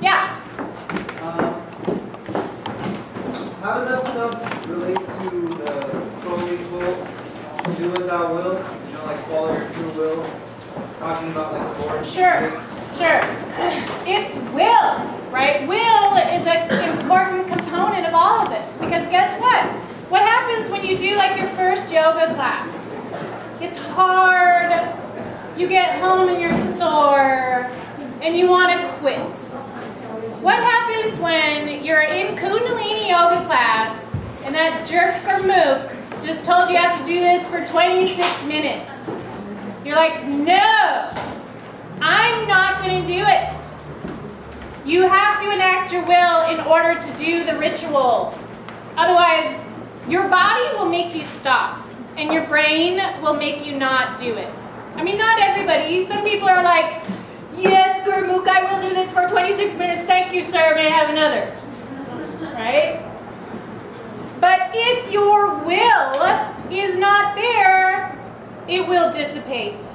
Yeah? How does that stuff relate to the Crowley quote, do what thou wilt, you know, like follow your true will, talking about like the Lord? Sure. It's will, right? Will is an important component of all of this, because guess what? What happens when you do like your first yoga class? It's hard, you get home and you're sore, and you want to quit. What happens when you're in Kundalini yoga class and that jerk or mook just told you have to do this for 26 minutes? You're like, no, I'm not going to do it. You have to enact your will in order to do the ritual. Otherwise, your body will make you stop, and your brain will make you not do it. I mean, not everybody. Some people are like, yes, Gurmukh, I will do this for 26 minutes. Thank you, sir. May I have another? Right? But if your will is not there, it will dissipate.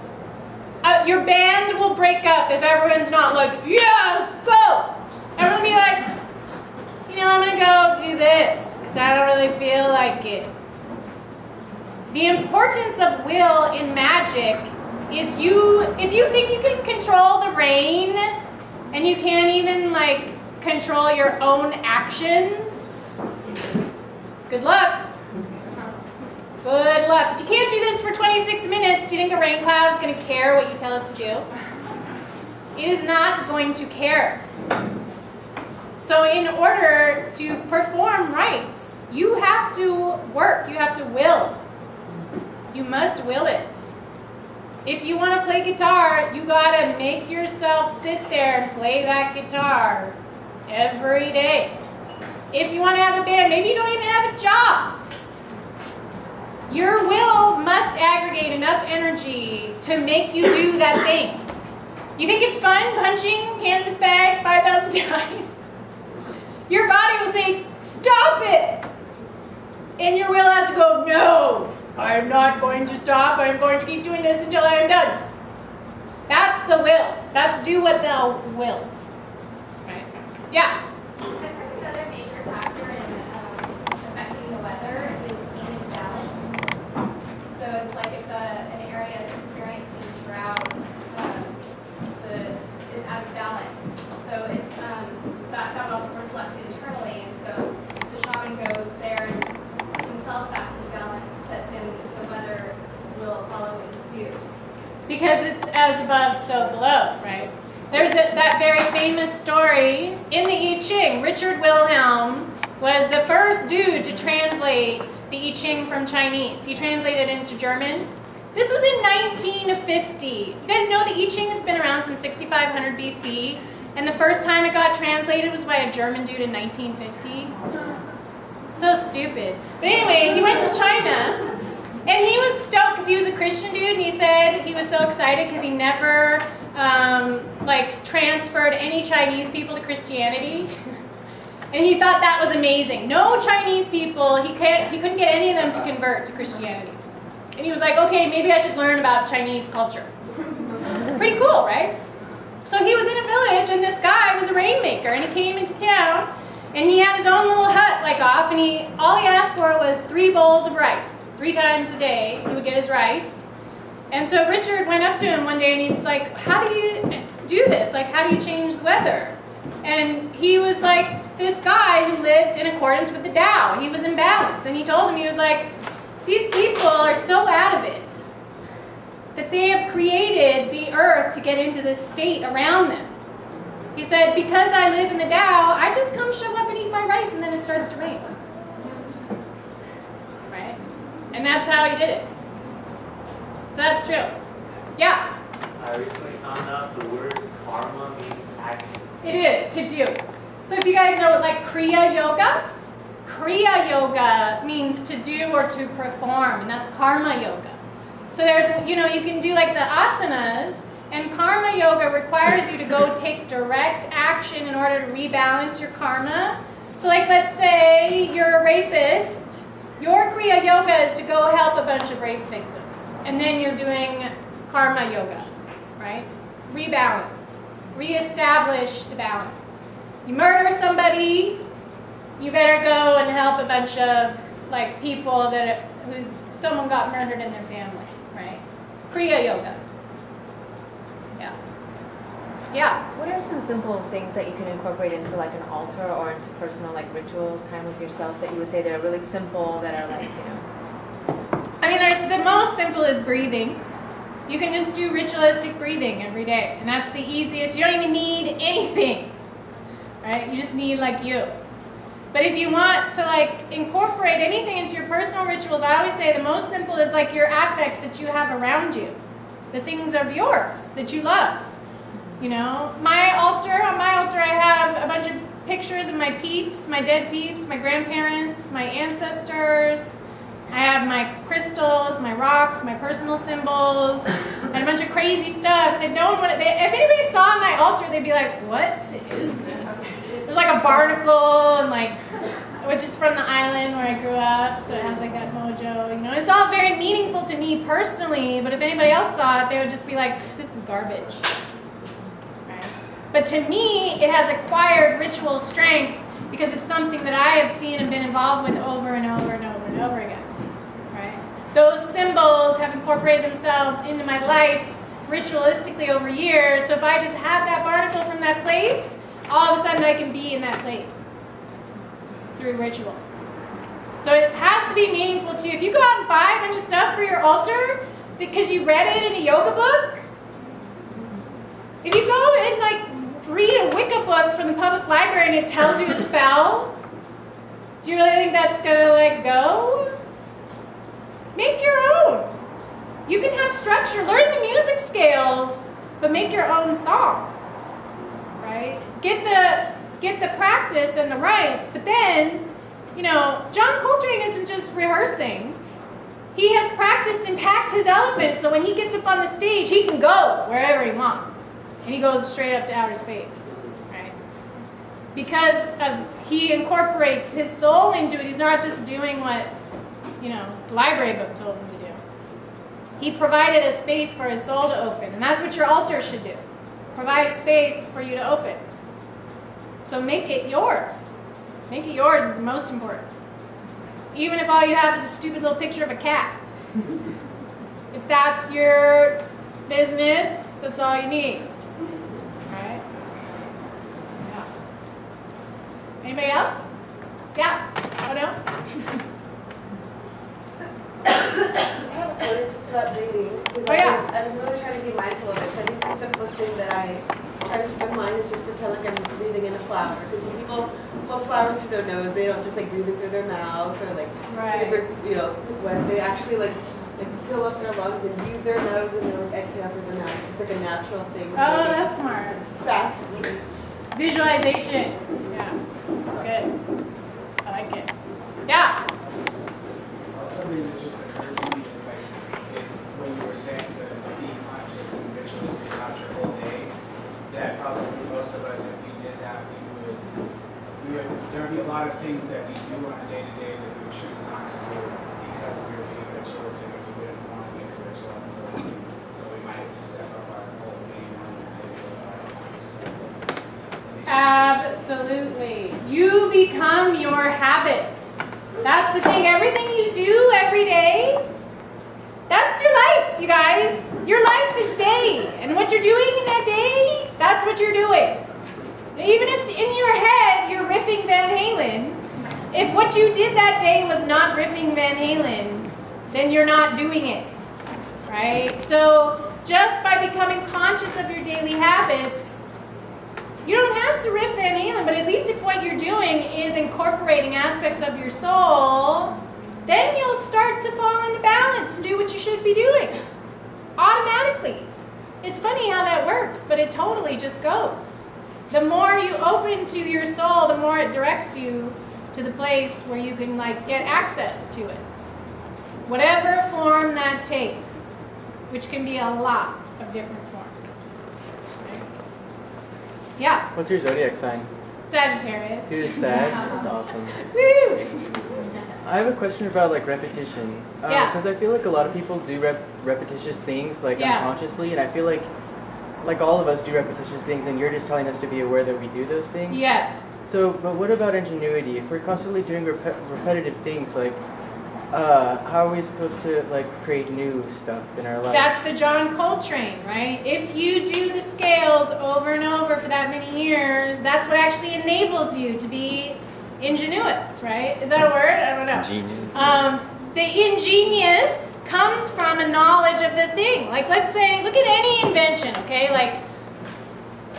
Your band will break up if everyone's not like, yeah, let's go. Everyone will be like, you know, I'm going to go do this because I don't really feel like it. The importance of will in magic is if you think you can control the rain and you can't even like control your own actions, good luck. Good luck. If you can't do this for 26 minutes, do you think a rain cloud is going to care what you tell it to do? It is not going to care. So in order to perform rites, you have to work, you have to will. You must will it. If you want to play guitar, you gotta make yourself sit there and play that guitar every day. If you want to have a band, maybe you don't even have a job. Your will must aggregate enough energy to make you do that thing. You think it's fun punching canvas bags 5,000 times? Your body will say, stop it! And your will has to go, no! I'm not going to stop. I'm going to keep doing this until I am done. That's the will. That's do what thou wilt. Right? Yeah? I think the other major factor in affecting the weather is being balance. So it's like if an area is experiencing drought, it's out of balance. So that would also reflect internally. And so the shaman goes there and puts himself back in balance, that then the weather will follow suit. Because it's as above, so below, right? There's that very famous story in the I Ching. Richard Wilhelm was the first dude to translate the I Ching from Chinese. He translated it into German. This was in 1950. You guys know the I Ching has been around since 6500 BC, and the first time it got translated was by a German dude in 1950. So stupid. But anyway, he went to China, and he was stoked because he was a Christian dude, and he said he was so excited because he never like transferred any Chinese people to Christianity. And he thought that was amazing. No Chinese people, he couldn't get any of them to convert to Christianity. And he was like, okay, maybe I should learn about Chinese culture. Pretty cool, right? So he was in a village, and this guy was a rainmaker, and he came into town, and he had his own little hut like off, and all he asked for was 3 bowls of rice. 3 times a day he would get his rice. And so Richard went up to him one day, and he's like, how do you do this? Like, how do you change the weather? And he was like this guy who lived in accordance with the Tao. He was in balance, and he told him, he was like, these people are so out of it that they have created the earth to get into this state around them. He said, because I live in the Tao, I just come show up and eat my rice, and then it starts to rain. Right? And that's how he did it. So that's true. Yeah? I recently found out the word karma means action. It is, to do. So if you guys know, like Kriya Yoga means to do or to perform, and that's Karma Yoga. So there's, you know, you can do like the asanas, and Karma Yoga requires you to go take direct action in order to rebalance your karma. So like, let's say you're a rapist, your Kriya Yoga is to go help a bunch of rape victims. And then you're doing Karma Yoga, right? Rebalance. Reestablish the balance. You murder somebody, you better go and help a bunch of like people that someone got murdered in their family, right? Kriya yoga. Yeah. Yeah. What are some simple things that you can incorporate into like an altar or into personal like ritual time with yourself that you would say that are really simple, that are like, you know? I mean, the most simple is breathing. You can just do ritualistic breathing every day, and that's the easiest. You don't even need anything, right? You just need like you. But if you want to like incorporate anything into your personal rituals, I always say the most simple is like your affects that you have around you, the things of yours that you love. You know, on my altar I have a bunch of pictures of my peeps, my dead peeps, my grandparents, my ancestors. I have my crystals, my rocks, my personal symbols, and a bunch of crazy stuff that no one would, if anybody saw my altar, they'd be like, what is this? There's like a barnacle, and like, which is from the island where I grew up, so it has like that mojo, you know. It's all very meaningful to me personally, but if anybody else saw it, they would just be like, this is garbage. Right? But to me, it has acquired ritual strength because it's something that I have seen and been involved with over and over and over and over again. Right? Those symbols have incorporated themselves into my life ritualistically over years, so if I just have that barnacle from that place, all of a sudden I can be in that place through ritual. So it has to be meaningful to you. If you go out and buy a bunch of stuff for your altar because you read it in a yoga book, if you go and like read a Wicca book from the public library and it tells you a spell, do you really think that's gonna like go? Make your own. You can have structure, learn the music scales, but make your own song. Right? Get the practice and the rights, but then, you know, John Coltrane isn't just rehearsing. He has practiced and packed his elephant, so when he gets up on the stage, he can go wherever he wants. And he goes straight up to outer space, right? Because he incorporates his soul into it. He's not just doing what, you know, the library book told him to do. He provided a space for his soul to open, and that's what your altar should do. Provide a space for you to open. So make it yours. Make it yours is the most important. Even if all you have is a stupid little picture of a cat. If that's your business, that's all you need. Alright? Yeah. Anybody else? Yeah? Oh no? I have a story just about breathing. Oh yeah. I was really trying to be mindful of it. So I think the simplest thing that I try to keep in mind is just pretend like I'm breathing in a flower. Because when people hold flowers to their nose, they don't just like breathe it through their mouth or like you know, when they actually like fill up their lungs and use their nose and then like exhale through their mouth. It's just like a natural thing. Oh, that's smart. It's fast and easy. Visualization. Yeah. That's good. I like it. Yeah. Something that just occurred to me is like when you were saying to be conscious and ritualistic about your whole day, that probably most of us, if we did that, there would be a lot of things that we do on a day-to-day that we would choose not to do because we were being ritualistic and we wouldn't want to make a ritual out of those things. So we might step up our whole game on a day-to-day lives. Absolutely. You become your habits. That's the thing. Everything you do every day, that's your life, you guys. Your life is day. And what you're doing in that day, that's what you're doing. Even if in your head you're riffing Van Halen, if what you did that day was not riffing Van Halen, then you're not doing it. Right? So just by becoming conscious of your daily habits, you don't have to riff Van Halen, but at least if what you're doing is incorporating aspects of your soul, then you'll start to fall into balance and do what you should be doing. Automatically. It's funny how that works, but it totally just goes. The more you open to your soul, the more it directs you to the place where you can like get access to it. Whatever form that takes, which can be a lot of different forms. Yeah. What's your zodiac sign? Sagittarius. You're just sad? That's awesome. Woo! I have a question about like repetition. Yeah. Because I feel like a lot of people do repetitious things like Yeah. unconsciously, and I feel like like all of us do repetitious things, and you're just telling us to be aware that we do those things. Yes. So, but what about ingenuity? If we're constantly doing repetitive things, like, how are we supposed to like create new stuff in our life? That's the John Coltrane, right? If you do the scales over and over for that many years, that's what actually enables you to be ingenuous, right? Is that a word? I don't know. Ingenious. The ingenious comes from a knowledge of the thing. Like, let's say, look at any invention, okay? Like,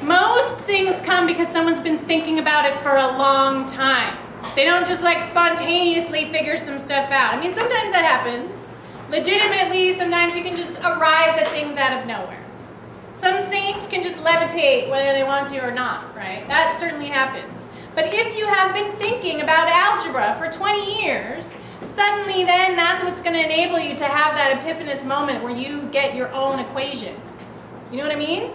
most things come because someone's been thinking about it for a long time. They don't just like spontaneously figure some stuff out. I mean, sometimes that happens. Legitimately, sometimes you can just arise at things out of nowhere. Some saints can just levitate whether they want to or not, right? That certainly happens. But if you have been thinking about algebra for 20 years, suddenly then that's what's going to enable you to have that epiphanous moment where you get your own equation. You know what I mean?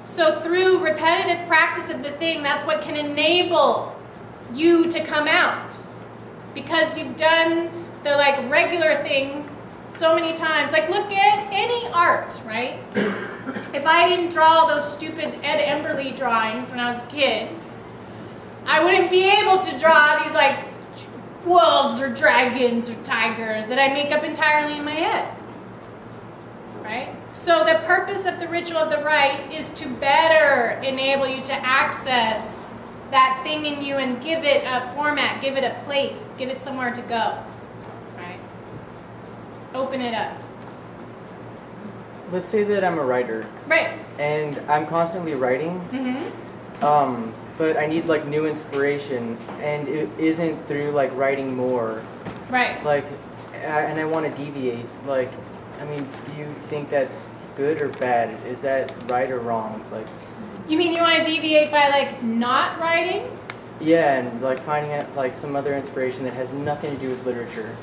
So through repetitive practice of the thing, that's what can enable you to come out, because you've done the like regular thing so many times. Like, look at any art, right? If I didn't draw those stupid Ed Emberley drawings when I was a kid, I wouldn't be able to draw these like wolves or dragons or tigers that I make up entirely in my head, right? So the purpose of the ritual of the rite is to better enable you to access that thing in you and give it a format, give it a place, give it somewhere to go, right? Open it up. Let's say that I'm a writer. Right. And I'm constantly writing. Mm-hmm. But I need like new inspiration, and it isn't through like writing more. Right. Like, and I want to deviate. Like, I mean, do you think that's good or bad? Is that right or wrong? Like. You mean you want to deviate by like not writing? Yeah, and like finding out like some other inspiration that has nothing to do with literature.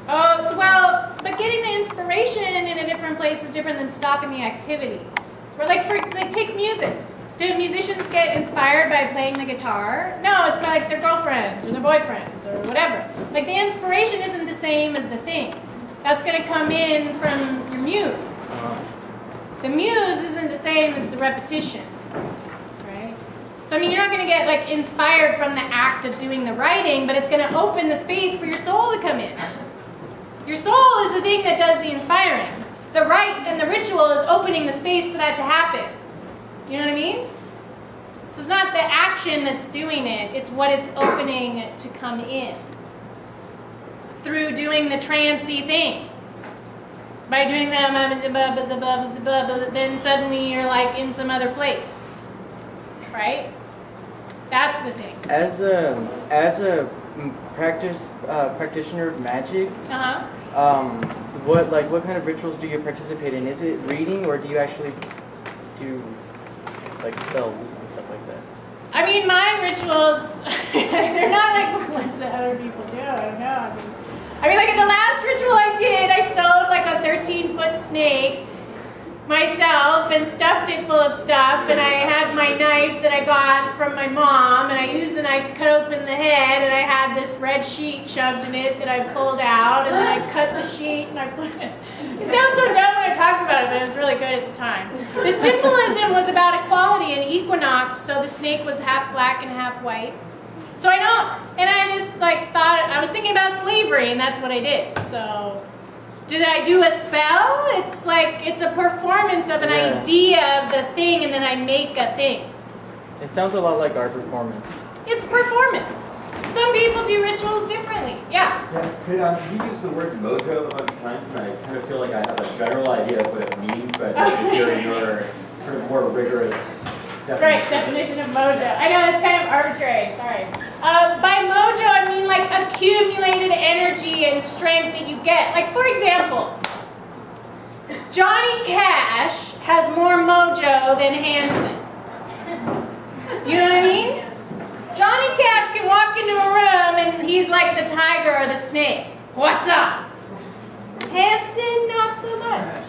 Oh, so well, but getting the inspiration in a different place is different than stopping the activity. Or like take music. Do musicians get inspired by playing the guitar? No, it's by like their girlfriends or their boyfriends or whatever. Like the inspiration isn't the same as the thing. That's going to come in from your muse. The muse isn't the same as the repetition. Right? So I mean, you're not going to get like inspired from the act of doing the writing, but it's going to open the space for your soul to come in. Your soul is the thing that does the inspiring. The rite and the ritual is opening the space for that to happen. You know what I mean? So it's not the action that's doing it, it's what it's opening to come in. Through doing the trancey thing. By doing that, then suddenly you're like in some other place. Right? That's the thing. As a practitioner of Magick, what kind of rituals do you participate in? Is it reading, or do you actually do like spells and stuff like that? I mean, my rituals, they're not like ones that other people do. I don't know. I mean, like in the last ritual I did, I sewed like a 13-foot snake myself and stuffed it full of stuff, and I had my knife that I got from my mom, and I used the knife to cut open the head, and I had this red sheet shoved in it that I pulled out, and then I cut the sheet and I put it. It sounds so dumb when I talk about it, but it was really good at the time. The symbolism was about equality and equinox, so the snake was half black and half white. So I just like thought, I was thinking about slavery, and that's what I did. So did I do a spell? It's like, it's a performance of an idea of the thing, and then I make a thing. It sounds a lot like our performance. It's performance. Some people do rituals differently. Yeah? Could you use the word mojo a bunch of times, and I kind of feel like I have a general idea of what it means, but hearing your sort of more rigorous definition. Right, definition of mojo. I know, that's kind of arbitrary, sorry. By mojo, I mean like accumulated energy and strength that you get. Like, for example, Johnny Cash has more mojo than Hanson. You know what I mean? Johnny Cash can walk into a room and he's like the tiger or the snake. What's up? Hanson, not so much.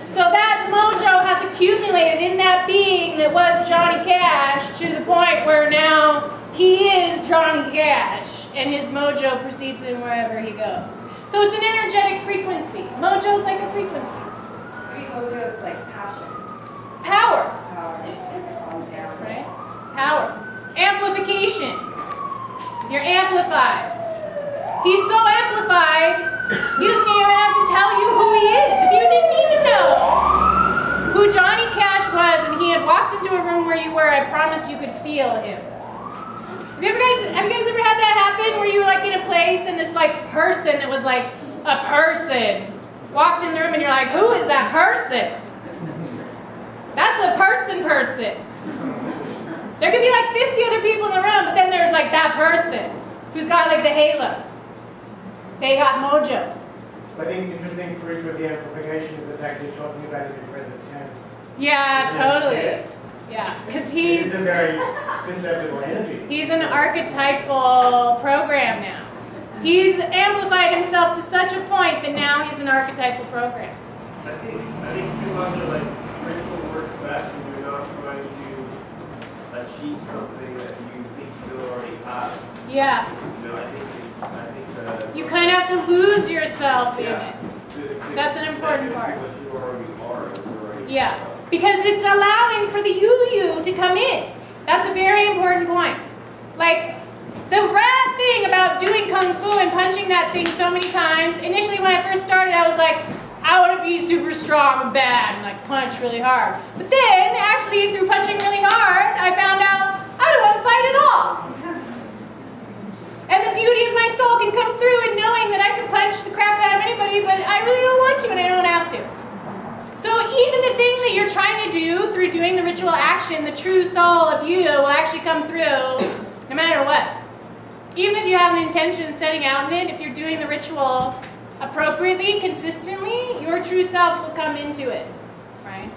So that mojo has accumulated in that being that was Johnny Cash to the point where now he is Johnny Cash, and his mojo precedes him wherever he goes. So it's an energetic frequency. Mojo is like a frequency. mojo is like passion. Power. Power. Calm down. Right? Power. Amplification. You're amplified. He's so amplified, he doesn't even have to tell you who he is. If you didn't even know who Johnny Cash was and he had walked into a room where you were, I promise you could feel him. Have you guys ever had that happen where you were like in a place and this like person that was like a person walked in the room and you're like, who is that person? That's a person. There could be like 50 other people in the room, but then there's like that person who's got like the halo. They got mojo. I think the interesting proof of the amplification is the fact you're talking about it in present tense. Yeah, totally. Yeah, because he's It's a very perceptible energy. He's an archetypal program now. He's amplified himself to such a point that now he's an archetypal program. I think too much of like ritual works best when you're not trying to achieve something that you think you already have. Yeah. You know, I think you kind of have to lose yourself in yeah. it. That's an important part. What you already are is already Yeah, because it's allowing for the you to come in. That's a very important point. Like, the rad thing about doing Kung Fu and punching that thing so many times, initially when I first started, I was like, I want to be super strong and bad and like punch really hard. But then, actually, through punching really hard, I found out I don't want to fight at all. And the beauty of my soul can come through in knowing that I can punch the crap out of anybody, but I really don't want to and I don't have to. So even the thing that you're trying to do through doing the ritual action, the true soul of you will actually come through no matter what. Even if you have an intention setting out in it, if you're doing the ritual appropriately, consistently, your true self will come into it, right?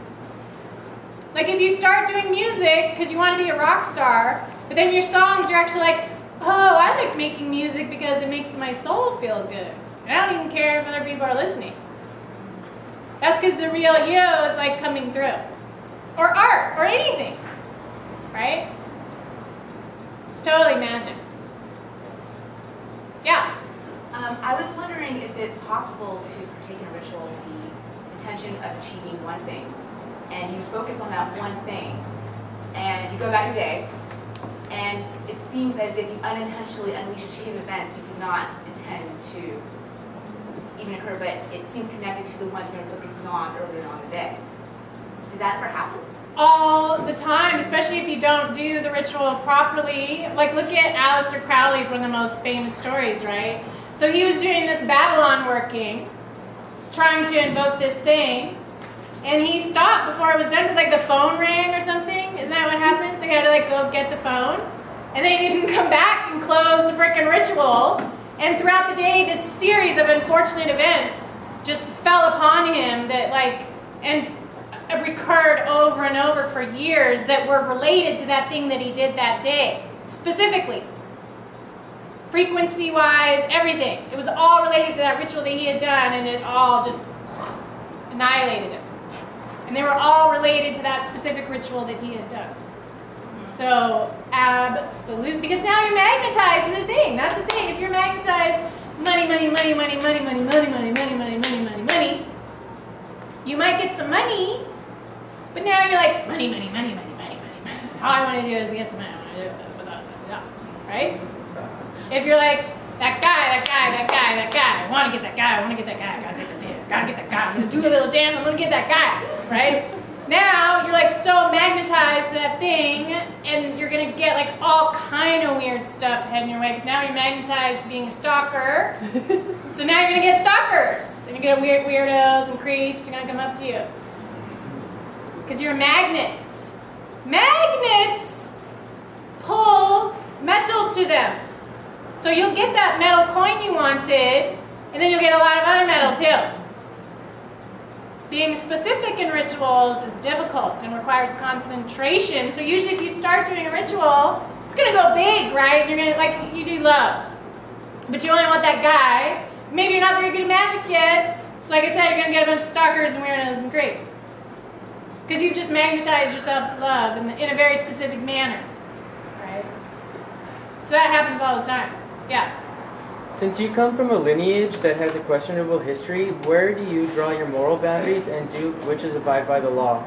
Like if you start doing music because you want to be a rock star, but then your songs are actually like, oh, I like making music because it makes my soul feel good. And I don't even care if other people are listening. That's because the real you is like coming through. Or art, or anything, right? It's totally magic. Yeah? I was wondering if it's possible to partake in a ritual with the intention of achieving one thing, and you focus on that one thing, and you go about your day, and it seems as if you unintentionally unleash a chain of events you did not intend to even occur, but it seems connected to the ones you were focusing on earlier on the day. Does that ever happen? All the time, especially if you don't do the ritual properly. Like look at Aleister Crowley's one of the most famous stories, right? So he was doing this Babylon working, trying to invoke this thing, and he stopped before it was done because like the phone rang or something. Isn't that what happened? So he had to like go get the phone, and then he didn't come back and close the frickin' ritual. And throughout the day, this series of unfortunate events just fell upon him that like, and recurred over and over for years that were related to that thing that he did that day, specifically. Frequency-wise, everything. It was all related to that ritual that he had done, and it all just annihilated him. And they were all related to that specific ritual that he had done. So, absolute, because now you're magnetized to the thing. That's the thing. If you're magnetized, money, money, money, money, money, money, money, money, money, money, money, money, money, you might get some money, but now you're like, money, money, money, money, money, money. All I want to do is get some money. I want to do it without that, right? If you're like, that guy, I want to get that guy, I want to get that guy, I gotta get that guy, I'm going to do a little dance, I'm going to get that guy, right? Now, you're like so magnetized to that thing, and you're going to get like all kind of weird stuff heading your way, because now you're magnetized to being a stalker. So now you're going to get stalkers, and you're going to get weirdos and creeps are going to come up to you. Because you're a magnet. Magnets pull metal to them. So you'll get that metal coin you wanted, and then you'll get a lot of other metal too. Being specific in rituals is difficult and requires concentration. So usually if you start doing a ritual, it's going to go big, right? You're going to, like, you do love. But you only want that guy. Maybe you're not very good at magic yet. So like I said, you're going to get a bunch of stalkers and weirdos and creeps. Because you've just magnetized yourself to love in a very specific manner, right? So that happens all the time. Yeah. Since you come from a lineage that has a questionable history, where do you draw your moral boundaries, and do witches abide by the law?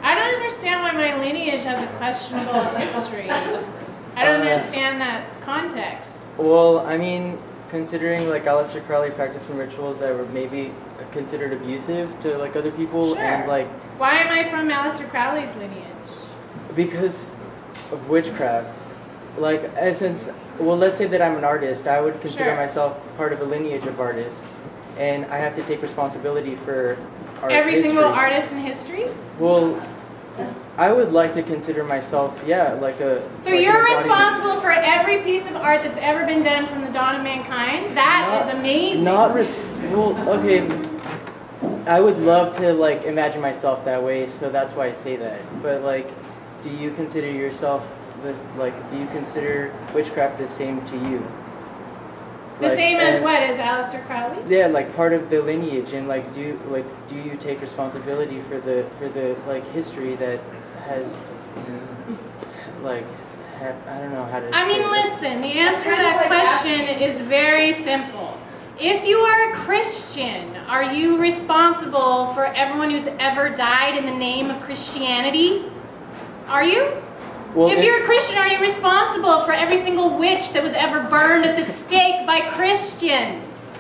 I don't understand why my lineage has a questionable history. I don't understand that context. Well, I mean, considering like Aleister Crowley practiced some rituals that were maybe considered abusive to like other people, Sure. and like. Why am I from Aleister Crowley's lineage? Because of witchcraft. Like, since, well, let's say that I'm an artist, I would consider Sure. myself part of a lineage of artists, and I have to take responsibility for art Every history. single artist in history? Well, I would like to consider myself, yeah, like a... So like you're an embodiment. responsible for every piece of art that's ever been done from the dawn of mankind? That is amazing. Well, okay, I would love to, like, imagine myself that way, so that's why I say that. But, like, do you consider yourself, do you consider witchcraft the same to you? The same as what? As Aleister Crowley? Yeah, like part of the lineage, and like do you take responsibility for the like history that has I don't know how to. I mean, listen. The answer to that question is very simple. If you are a Christian, are you responsible for everyone who's ever died in the name of Christianity? Are you? Well, if you're a Christian, are you responsible for every single witch that was ever burned at the stake by Christians?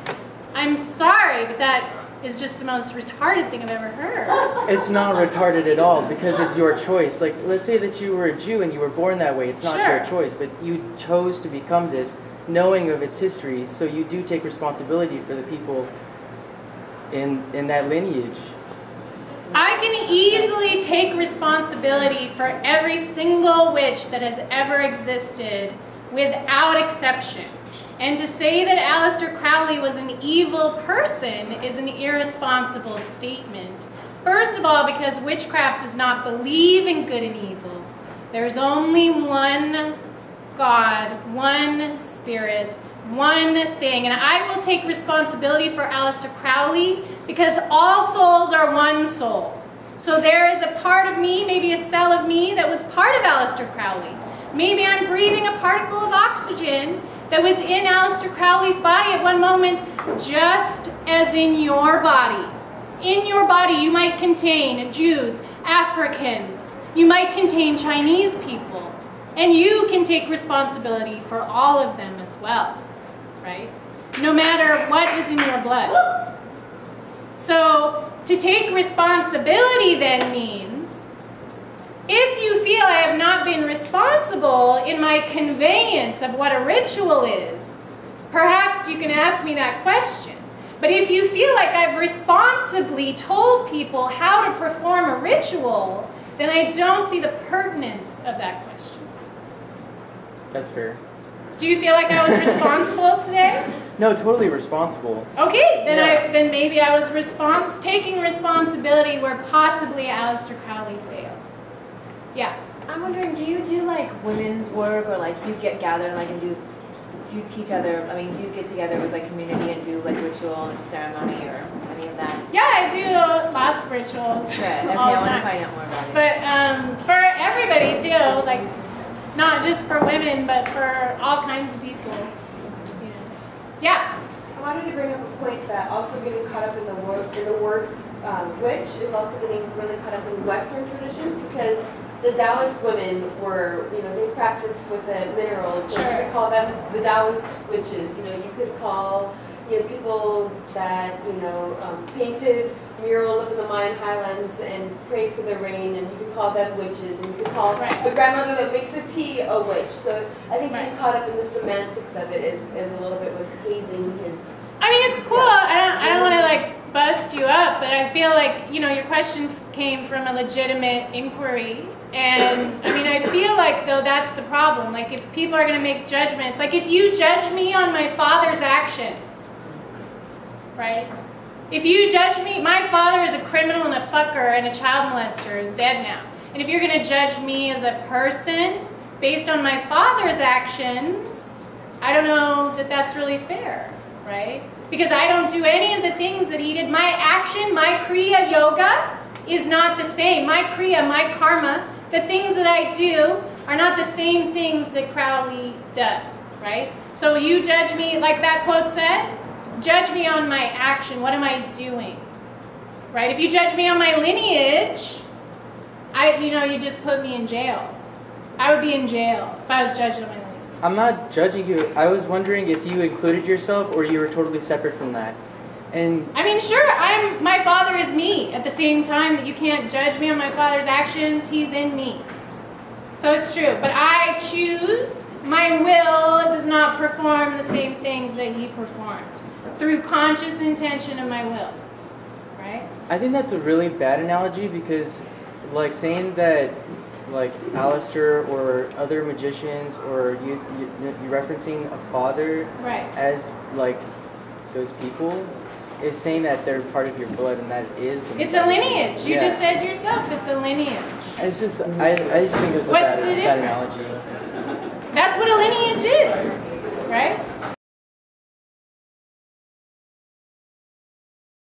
I'm sorry, but that is just the most retarded thing I've ever heard. It's not retarded at all, because it's your choice. Like, let's say that you were a Jew and you were born that way. It's not Sure. your choice, but you chose to become this, knowing of its history. So you do take responsibility for the people in that lineage. I can easily take responsibility for every single witch that has ever existed without exception. And to say that Aleister Crowley was an evil person is an irresponsible statement. First of all, because witchcraft does not believe in good and evil. There's only one God, one spirit, one thing. And I will take responsibility for Aleister Crowley because all souls are one soul. So there is a part of me, maybe a cell of me, that was part of Aleister Crowley. Maybe I'm breathing a particle of oxygen that was in Aleister Crowley's body at one moment, just as in your body. In your body you might contain Jews, Africans, you might contain Chinese people, and you can take responsibility for all of them as well, right? No matter what is in your blood. So to take responsibility then means, if you feel I have not been responsible in my conveyance of what a ritual is, perhaps you can ask me that question. But if you feel like I've responsibly told people how to perform a ritual, then I don't see the pertinence of that question. That's fair. Do you feel like I was responsible today? No, totally responsible. Okay, then Yeah. then maybe I was taking responsibility where possibly Aleister Crowley failed. Yeah. I'm wondering, do you do like women's work, or like you get gathered like and do you teach other? I mean, do you get together with like community and do like ritual and ceremony or any of that? Yeah, I do lots of rituals. Good. Okay, all I the want to time. find out more about it. But for everybody too, like not just for women, but for all kinds of people. Yeah. I wanted to bring up a point that also getting caught up in the word witch is also getting really caught up in Western tradition, because the Taoist women were, they practiced with the minerals. So Sure. you could call them the Taoist witches. You could call people that painted murals up in the Mayan highlands and prayed to the rain, and you could call them witches, and you could call the grandmother that makes the tea a witch. So I think getting caught up in the semantics of it is a little bit what's hazing his. I mean, it's cool. I don't want to like bust you up, but I feel like your question came from a legitimate inquiry. And I mean, I feel like though that's the problem. Like if people are going to make judgments, like if you judge me on my father's actions, right? If you judge me, my father is a criminal and a fucker and a child molester, is dead now. And if you're going to judge me as a person based on my father's actions, I don't know that that's really fair, right? Because I don't do any of the things that he did. My action, my Kriya Yoga is not the same. My Kriya, my karma, the things that I do are not the same things that Crowley does, right? So you judge me, like that quote said, judge me on my action. What am I doing? Right? If you judge me on my lineage, you just put me in jail. I would be in jail if I was judged on my lineage. I'm not judging you. I was wondering if you included yourself or you were totally separate from that. And I mean, sure, my father is me. At the same time that you can't judge me on my father's actions, he's in me. So it's true. But I choose, my will does not perform the same things that he performed through conscious intention of my will. Right? I think that's a really bad analogy because, like, saying that, like, Alistair or other magicians or you referencing a father right. as, like, those people is saying that they're part of your blood, and that is... It's a lineage. You just said yourself, it's a lineage. I just think it's a bad analogy. That's what a lineage is, right?